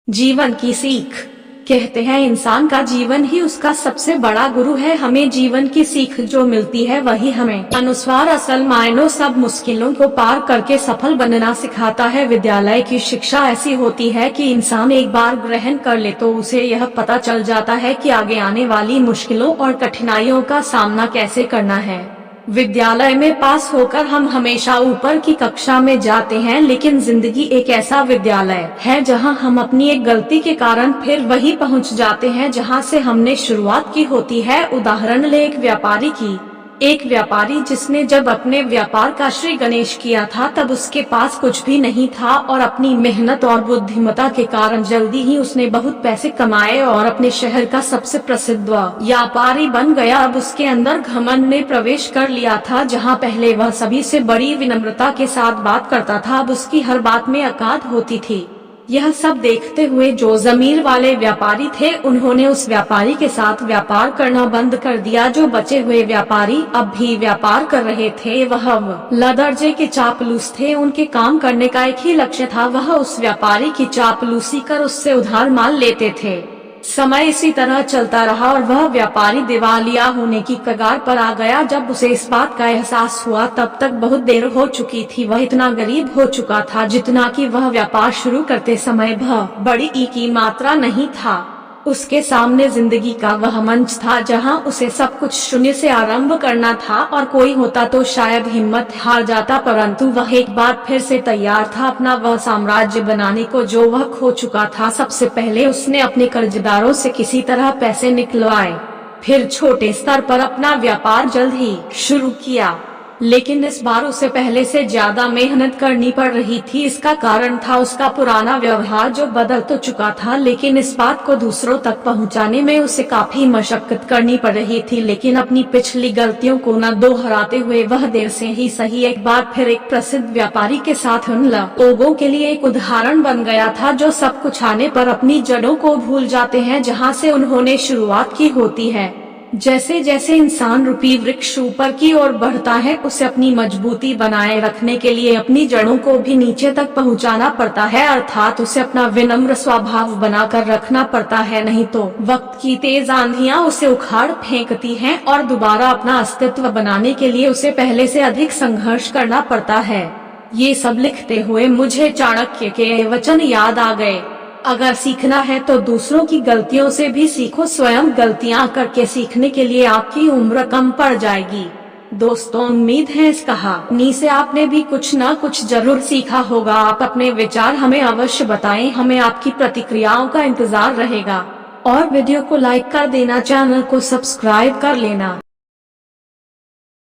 जीवन की सीख। कहते हैं इंसान का जीवन ही उसका सबसे बड़ा गुरु है। हमें जीवन की सीख जो मिलती है वही हमें अनुसार असल मायनों सब मुश्किलों को पार करके सफल बनना सिखाता है। विद्यालय की शिक्षा ऐसी होती है कि इंसान एक बार ग्रहण कर ले तो उसे यह पता चल जाता है कि आगे आने वाली मुश्किलों और कठिनाइयों का सामना कैसे करना है। विद्यालय में पास होकर हम हमेशा ऊपर की कक्षा में जाते हैं, लेकिन जिंदगी एक ऐसा विद्यालय है जहां हम अपनी एक गलती के कारण फिर वही पहुंच जाते हैं जहां से हमने शुरुआत की होती है। उदाहरण ले एक व्यापारी जिसने जब अपने व्यापार का श्री गणेश किया था तब उसके पास कुछ भी नहीं था और अपनी मेहनत और बुद्धिमत्ता के कारण जल्दी ही उसने बहुत पैसे कमाए और अपने शहर का सबसे प्रसिद्ध व्यापारी बन गया। अब उसके अंदर घमंड ने प्रवेश कर लिया था। जहां पहले वह सभी से बड़ी विनम्रता के साथ बात करता था, अब उसकी हर बात में अकाद होती थी। यह सब देखते हुए जो जमीर वाले व्यापारी थे उन्होंने उस व्यापारी के साथ व्यापार करना बंद कर दिया। जो बचे हुए व्यापारी अब भी व्यापार कर रहे थे वह दर्जे के चापलूस थे। उनके काम करने का एक ही लक्ष्य था, वह उस व्यापारी की चापलूसी कर उससे उधार माल लेते थे। समय इसी तरह चलता रहा और वह व्यापारी दिवालिया होने की कगार पर आ गया। जब उसे इस बात का एहसास हुआ तब तक बहुत देर हो चुकी थी। वह इतना गरीब हो चुका था जितना कि वह व्यापार शुरू करते समय बड़ी की मात्रा नहीं था। उसके सामने जिंदगी का वह मंच था जहां उसे सब कुछ शून्य से आरंभ करना था और कोई होता तो शायद हिम्मत हार जाता, परंतु वह एक बार फिर से तैयार था अपना वह साम्राज्य बनाने को जो वह खो चुका था। सबसे पहले उसने अपने कर्जदारों से किसी तरह पैसे निकलवाए, फिर छोटे स्तर पर अपना व्यापार जल्द ही शुरू किया, लेकिन इस बार उसे पहले से ज्यादा मेहनत करनी पड़ रही थी। इसका कारण था उसका पुराना व्यवहार जो बदल तो चुका था, लेकिन इस बात को दूसरों तक पहुंचाने में उसे काफी मशक्कत करनी पड़ रही थी। लेकिन अपनी पिछली गलतियों को न दोहराते हुए वह देर से ही सही एक बार फिर एक प्रसिद्ध व्यापारी के साथ उन लोगों के लिए एक उदाहरण बन गया था जो सब कुछ आने पर अपनी जड़ों को भूल जाते हैं जहाँ से उन्होंने शुरुआत की होती है। जैसे जैसे इंसान रूपी वृक्ष ऊपर की ओर बढ़ता है उसे अपनी मजबूती बनाए रखने के लिए अपनी जड़ों को भी नीचे तक पहुंचाना पड़ता है, अर्थात उसे अपना विनम्र स्वभाव बनाकर रखना पड़ता है, नहीं तो वक्त की तेज आंधियां उसे उखाड़ फेंकती हैं और दोबारा अपना अस्तित्व बनाने के लिए उसे पहले से अधिक संघर्ष करना पड़ता है। ये सब लिखते हुए मुझे चाणक्य के वचन याद आ गए, अगर सीखना है तो दूसरों की गलतियों से भी सीखो, स्वयं गलतियां करके सीखने के लिए आपकी उम्र कम पड़ जाएगी। दोस्तों, उम्मीद है इस कहानी से आपने भी कुछ न कुछ जरूर सीखा होगा। आप अपने विचार हमें अवश्य बताएं, हमें आपकी प्रतिक्रियाओं का इंतजार रहेगा और वीडियो को लाइक कर देना, चैनल को सब्सक्राइब कर लेना।